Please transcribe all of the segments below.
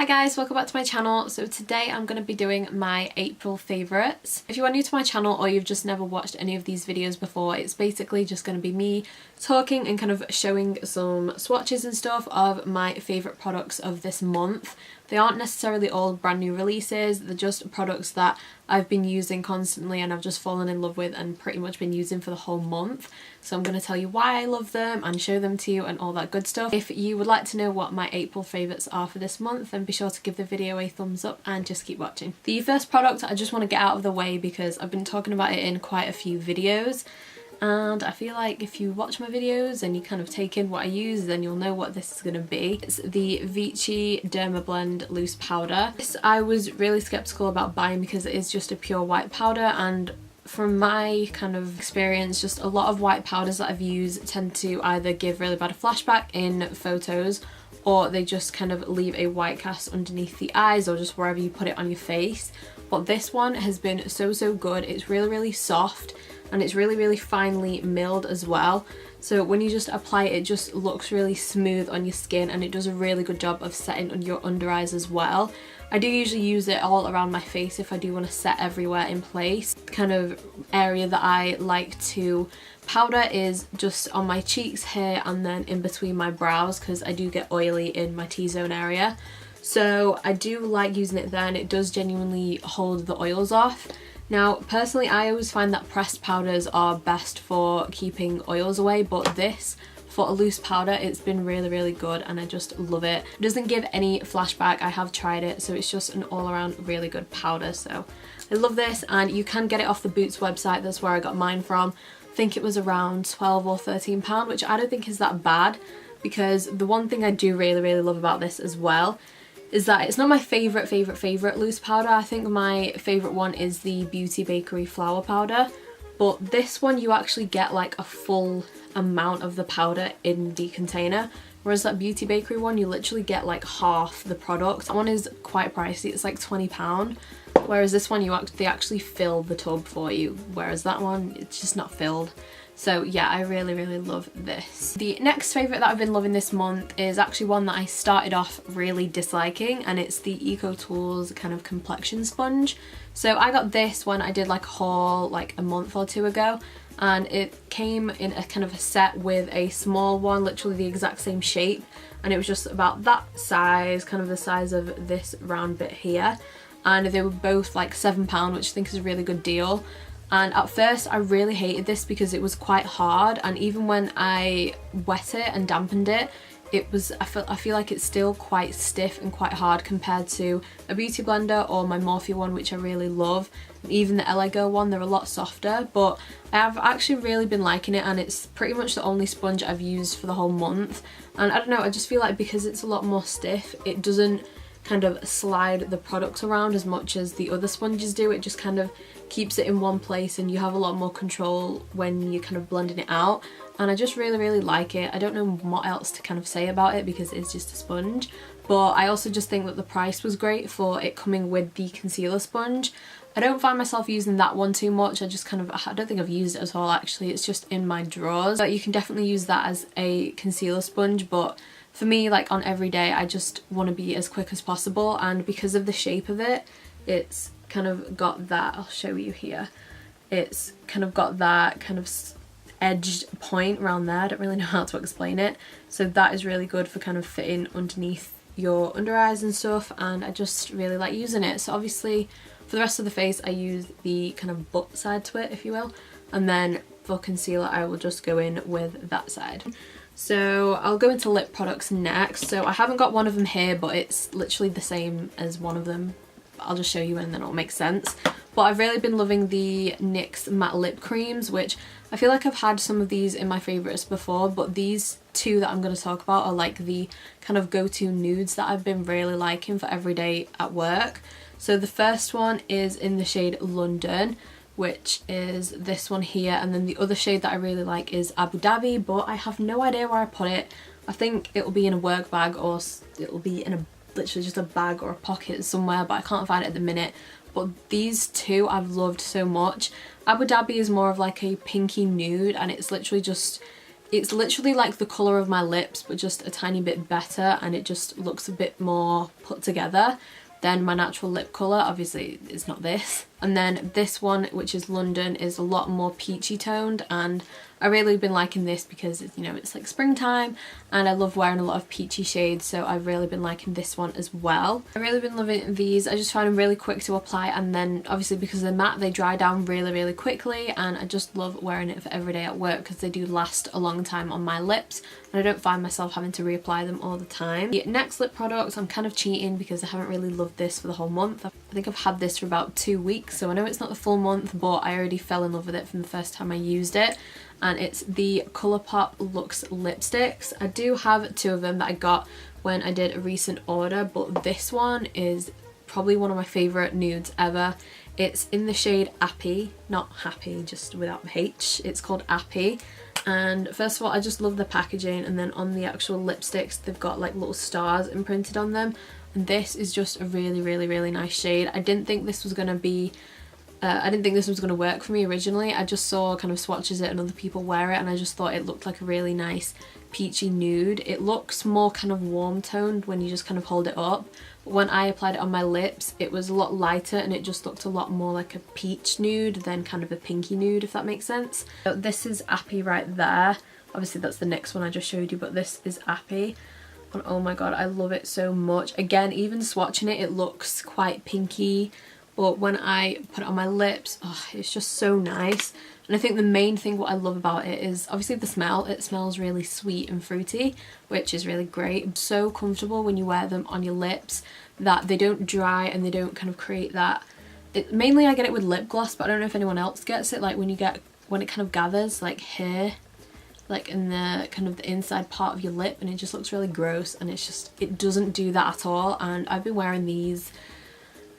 Hi guys, welcome back to my channel. So today I'm going to be doing my April favourites. If you are new to my channel or you've just never watched any of these videos before, it's basically just going to be me talking and kind of showing some swatches and stuff of my favourite products of this month. They aren't necessarily all brand new releases, they're just products that I've been using constantly and I've just fallen in love with and pretty much been using for the whole month. So I'm going to tell you why I love them and show them to you and all that good stuff. If you would like to know what my April favourites are for this month, then be sure to give the video a thumbs up and just keep watching. The first product I just want to get out of the way because I've been talking about it in quite a few videos. And I feel like if you watch my videos and you kind of take in what I use, then you'll know what this is going to be. It's the Vichy Dermablend Loose Powder. This I was really skeptical about buying because it is just a pure white powder, and from my kind of experience, just a lot of white powders that I've used tend to either give really bad flashback in photos, or they just kind of leave a white cast underneath the eyes or just wherever you put it on your face. But this one has been so good. It's really soft and it's really finely milled as well. So when you just apply it, it just looks really smooth on your skin and it does a really good job of setting on your under eyes as well. I do usually use it all around my face if I do want to set everywhere in place. The kind of area that I like to powder is just on my cheeks here and then in between my brows, because I do get oily in my T-zone area. So I do like using it there and it does genuinely hold the oils off. Now personally I always find that pressed powders are best for keeping oils away, but this, for a loose powder, it's been really good and I just love it. It doesn't give any flashback, I have tried it, so it's just an all around really good powder. So I love this, and you can get it off the Boots website, that's where I got mine from. I think it was around £12 or £13, which I don't think is that bad, because the one thing I do really love about this as well is that it's not my favourite loose powder. I think my favourite one is the Beauty Bakery flour powder, but this one you actually get like a full amount of the powder in the container, whereas that Beauty Bakery one you literally get like half the product. That one is quite pricey, it's like £20, whereas this one they actually fill the tub for you, whereas that one it's just not filled. So yeah, I really love this. The next favourite that I've been loving this month is actually one that I started off really disliking, and it's the EcoTools kind of complexion sponge. So I got this when I did like a haul like a month or two ago, and it came in a kind of a set with a small one, literally the exact same shape, and it was just about that size, kind of the size of this round bit here, and they were both like £7, which I think is a really good deal. And at first I really hated this because it was quite hard, and even when I wet it and dampened it, I feel like it's still quite stiff and quite hard compared to a Beauty Blender or my Morphe one, which I really love. Even the LA Girl one, they're a lot softer, but I've actually really been liking it, and it's pretty much the only sponge I've used for the whole month. And I don't know, I just feel like because it's a lot more stiff, it doesn't kind of slide the product around as much as the other sponges do. It just kind of keeps it in one place and you have a lot more control when you're kind of blending it out, and I just really like it. I don't know what else to kind of say about it because it's just a sponge, but I also just think that the price was great for it coming with the concealer sponge. I don't find myself using that one too much. I don't think I've used it at all actually, it's just in my drawers. But you can definitely use that as a concealer sponge, but for me, like on every day, I just want to be as quick as possible, and because of the shape of it, it's kind of got that, I'll show you here, it's kind of got that kind of edged point around there. I don't really know how to explain it, so that is really good for kind of fitting underneath your under eyes and stuff, and I just really like using it. So obviously for the rest of the face I use the kind of butt side to it, if you will, and then for concealer I will just go in with that side. So I'll go into lip products next. So I haven't got one of them here, but it's literally the same as one of them. I'll just show you and then it'll make sense. But I've really been loving the NYX matte lip creams, which I feel like I've had some of these in my favourites before, but these two that I'm going to talk about are like the kind of go-to nudes that I've been really liking for every day at work. So the first one is in the shade London, which is this one here, and then the other shade that I really like is Abu Dhabi, but I have no idea where I put it. I think it'll be in a work bag, or it'll be in a literally just a bag or a pocket somewhere, but I can't find it at the minute. But these two I've loved so much. Abu Dhabi is more of like a pinky nude, and it's literally just It's literally like the colour of my lips, but just a tiny bit better, and it just looks a bit more put together than my natural lip colour. Obviously it's not this. And then this one, which is London, is a lot more peachy toned, and I really been liking this because it's, you know, it's like springtime and I love wearing a lot of peachy shades, so I've really been liking this one as well. I've really been loving these. I just find them really quick to apply, and then obviously because they're matte they dry down really quickly, and I just love wearing it for every day at work because they do last a long time on my lips and I don't find myself having to reapply them all the time. The next lip product, I'm kind of cheating because I haven't really loved this for the whole month. I think I've had this for about 2 weeks, so I know it's not the full month, but I already fell in love with it from the first time I used it. And it's the Colourpop Luxe lipsticks. I do have 2 of them that I got when I did a recent order, but this one is probably one of my favourite nudes ever. It's in the shade Appy, not happy, just without the H. It's called Appy. And first of all, I just love the packaging, and then on the actual lipsticks they've got like little stars imprinted on them, and this is just a really nice shade. I didn't think this was going to work for me originally. I just saw kind of swatches it and other people wear it, and I just thought it looked like a really nice peachy nude. It looks more kind of warm toned when you just kind of hold it up, but when I applied it on my lips it was a lot lighter and it just looked a lot more like a peach nude than kind of a pinky nude, if that makes sense. So this is Appy right there. Obviously that's the next one I just showed you, but this is Appy. And oh my god, I love it so much. Again, even swatching it, it looks quite pinky, but when I put it on my lips, oh, it's just so nice. And I think the main thing what I love about it is obviously the smell. It smells really sweet and fruity, which is really great. It's so comfortable when you wear them on your lips that they don't dry and they don't kind of create that. Mainly I get it with lip gloss, but I don't know if anyone else gets it, like when it kind of gathers like here, like in the kind of the inside part of your lip, and it just looks really gross, and it doesn't do that at all. And I've been wearing these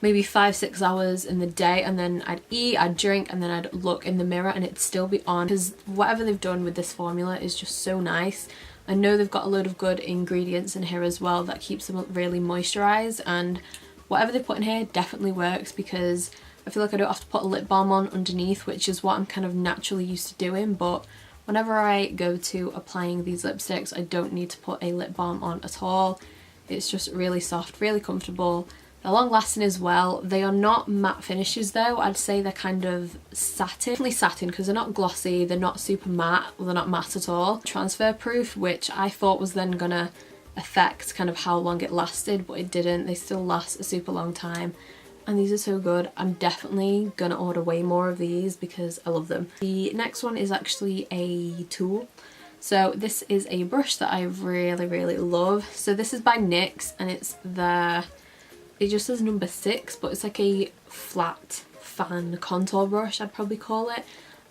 maybe 5-6 hours in the day, and then I'd eat, I'd drink, and then I'd look in the mirror and it'd still be on, because whatever they've done with this formula is just so nice. I know they've got a load of good ingredients in here as well that keeps them really moisturised, and whatever they put in here definitely works, because I feel like I don't have to put a lip balm on underneath, which is what I'm kind of naturally used to doing, but whenever I go to applying these lipsticks I don't need to put a lip balm on at all. It's just really soft, really comfortable. They're long lasting as well. They are not matte finishes though. I'd say they're kind of satin. Definitely satin, because they're not glossy, they're not super matte, they're not matte at all. Transfer proof, which I thought was then gonna affect kind of how long it lasted, but it didn't. They still last a super long time. And these are so good. I'm definitely gonna order way more of these because I love them. The next one is actually a tool. So this is a brush that I really love. So this is by NYX, and it's it just says number 6, but it's like a flat fan contour brush, I'd probably call it.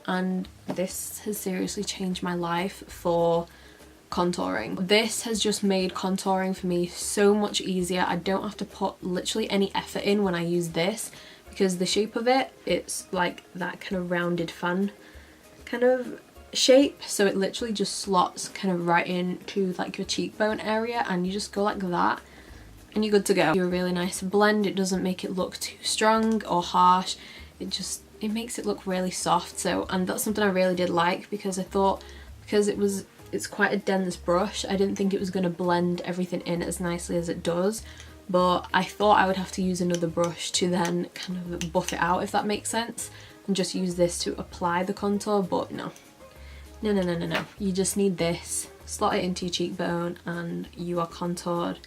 And this has seriously changed my life for contouring. This has just made contouring for me so much easier. I don't have to put literally any effort in when I use this, because the shape of it, it's like that kind of rounded fan kind of shape, so it literally just slots kind of right into like your cheekbone area, and you just go like that and you're good to go. You're a really nice blend. It doesn't make it look too strong or harsh. It makes it look really soft. So, and that's something I really did like, because I thought, because it's quite a dense brush, I didn't think it was going to blend everything in as nicely as it does, but I thought I would have to use another brush to then kind of buff it out, if that makes sense, and just use this to apply the contour. But no, you just need this, slot it into your cheekbone and you are contoured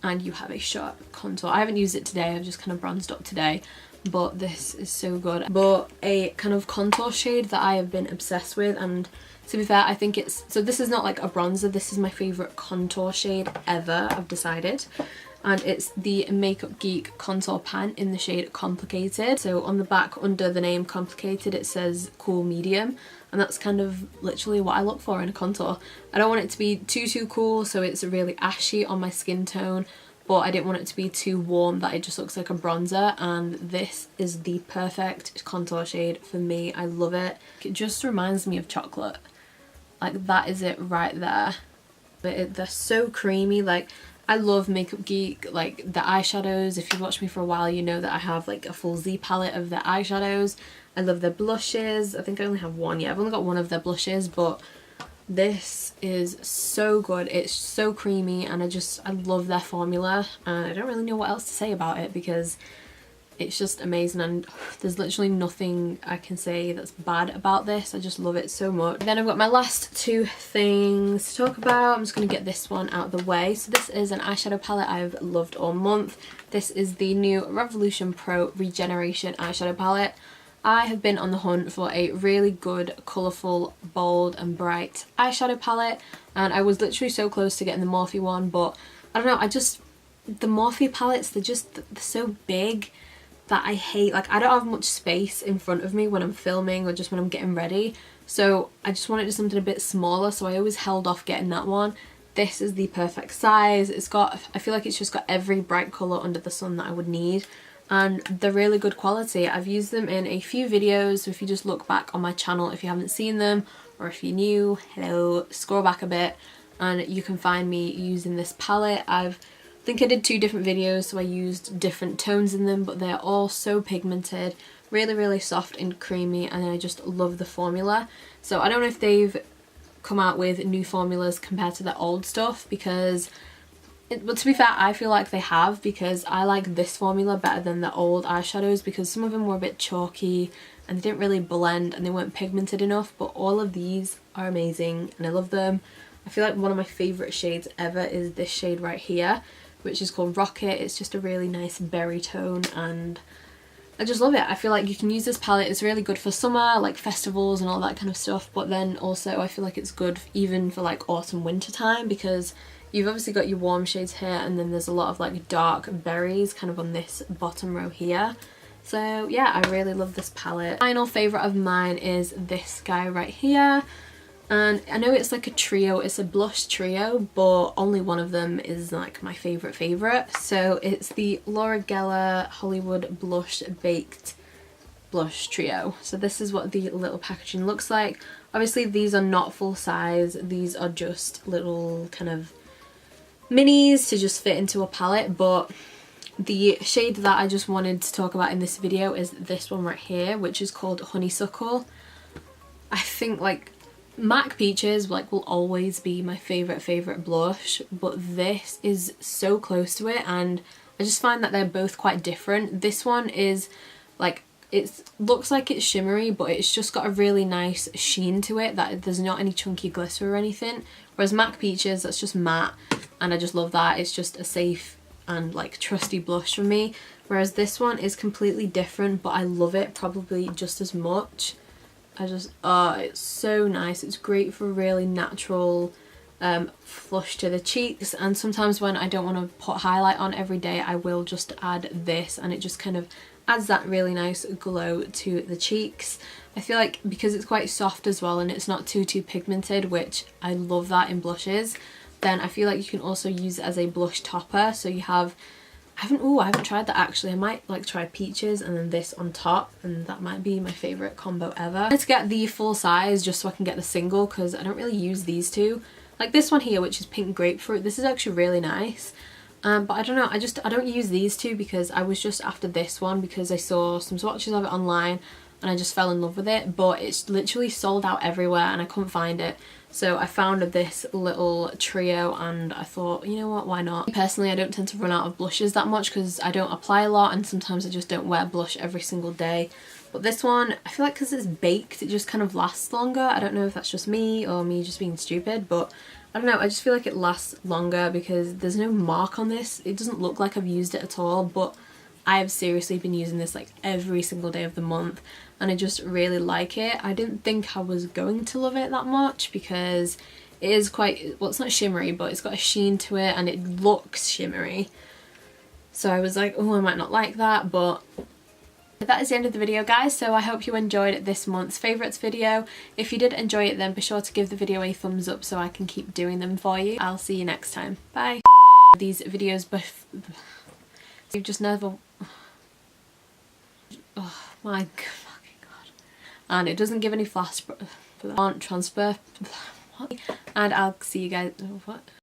and you have a sharp contour. I haven't used it today, I've just kind of bronzed up today, but this is so good. But a kind of contour shade that I have been obsessed with, and to be fair, I think so this is not like a bronzer, this is my favourite contour shade ever, I've decided. And it's the Makeup Geek Contour Pan in the shade Complicated. So on the back under the name Complicated it says Cool Medium, and that's kind of literally what I look for in a contour. I don't want it to be too cool, so it's really ashy on my skin tone, but I didn't want it to be too warm that it just looks like a bronzer, and this is the perfect contour shade for me. I love it. It just reminds me of chocolate. Like, that is it right there. But they're so creamy. Like, I love Makeup Geek, like the eyeshadows. If you've watched me for a while, you know that I have like a full Z palette of their eyeshadows. I love their blushes. I think I only have one yet. I've only got one of their blushes, but This is so good. It's so creamy, and I love their formula, and I don't really know what else to say about it because it's just amazing, and there's literally nothing I can say that's bad about this. I just love it so much. Then I've got my last two things to talk about. I'm just going to get this one out of the way. So this is an eyeshadow palette I've loved all month. This is the new Revolution Pro Regeneration eyeshadow palette. I have been on the hunt for a really good, colourful, bold and bright eyeshadow palette, and I was literally so close to getting the Morphe one, but I don't know, the Morphe palettes, they're so big that I hate. Like, I don't have much space in front of me when I'm filming or just when I'm getting ready, so I just wanted something a bit smaller, so I always held off getting that one. This is the perfect size. I feel like it's just got every bright colour under the sun that I would need, and they're really good quality. I've used them in a few videos, so if you just look back on my channel if you haven't seen them, or if you're new, hello, scroll back a bit and you can find me using this palette. I think I did 2 different videos, so I used different tones in them, but they're all so pigmented, really soft and creamy, and I just love the formula. So I don't know if they've come out with new formulas compared to the old stuff, because but to be fair, I feel like they have, because I like this formula better than the old eyeshadows, because some of them were a bit chalky and they didn't really blend and they weren't pigmented enough, but all of these are amazing and I love them. I feel like one of my favourite shades ever is this shade right here, which is called Rocket. It's just a really nice berry tone and I just love it. I feel like you can use this palette, it's really good for summer, like festivals and all that kind of stuff, but then also I feel like it's good even for like autumn winter time, because you've obviously got your warm shades here and then there's a lot of like dark berries kind of on this bottom row here. So yeah, I really love this palette. Final favourite of mine is this guy right here. And I know it's like a trio, it's a blush trio, but only one of them is like my favourite. So it's the Laura Geller Hollywood Blush Baked Blush Trio. So this is what the little packaging looks like. Obviously these are not full size, these are just little kind of minis to just fit into a palette, but the shade that I just wanted to talk about in this video is this one right here, which is called Honeysuckle. I think like MAC Peaches like will always be my favourite blush, but this is so close to it, and I just find that they're both quite different. This one is like, it looks like it's shimmery, but it's just got a really nice sheen to it, that there's not any chunky glitter or anything, whereas MAC Peaches, that's just matte, and I just love that. It's just a safe and like trusty blush for me, whereas this one is completely different, but I love it probably just as much. It's so nice. It's great for really natural flush to the cheeks, and sometimes when I don't want to put highlight on every day, I will just add this, and it just kind of adds that really nice glow to the cheeks. I feel like because it's quite soft as well and it's not too pigmented, which I love that in blushes, then I feel like you can also use it as a blush topper. So you have, I haven't tried that actually. I might like try Peaches and then this on top, and that might be my favourite combo ever. Let's get the full size just so I can get the single, because I don't really use these two. Like this one here, which is Pink Grapefruit, this is actually really nice. But I don't know, I don't use these two because I was just after this one because I saw some swatches of it online and I just fell in love with it, but it's literally sold out everywhere and I couldn't find it. So I found this little trio and I thought, you know what, why not? Personally, I don't tend to run out of blushes that much because I don't apply a lot and sometimes I just don't wear blush every single day. But this one, I feel like because it's baked, it just kind of lasts longer. I don't know if that's just me or me just being stupid, but I don't know, I just feel like it lasts longer because there's no mark on this. It doesn't look like I've used it at all, but I have seriously been using this like every single day of the month and I just really like it. I didn't think I was going to love it that much because it is quite, well, it's not shimmery, but it's got a sheen to it and it looks shimmery. So I was like, oh, I might not like that, but that is the end of the video, guys. So I hope you enjoyed this month's favourites video. If you did enjoy it, then be sure to give the video a thumbs up so I can keep doing them for you. I'll see you next time. Bye. These videos, you've just never... Oh my fucking god. And it doesn't give any flash for that. Transfer. And I'll see you guys... What?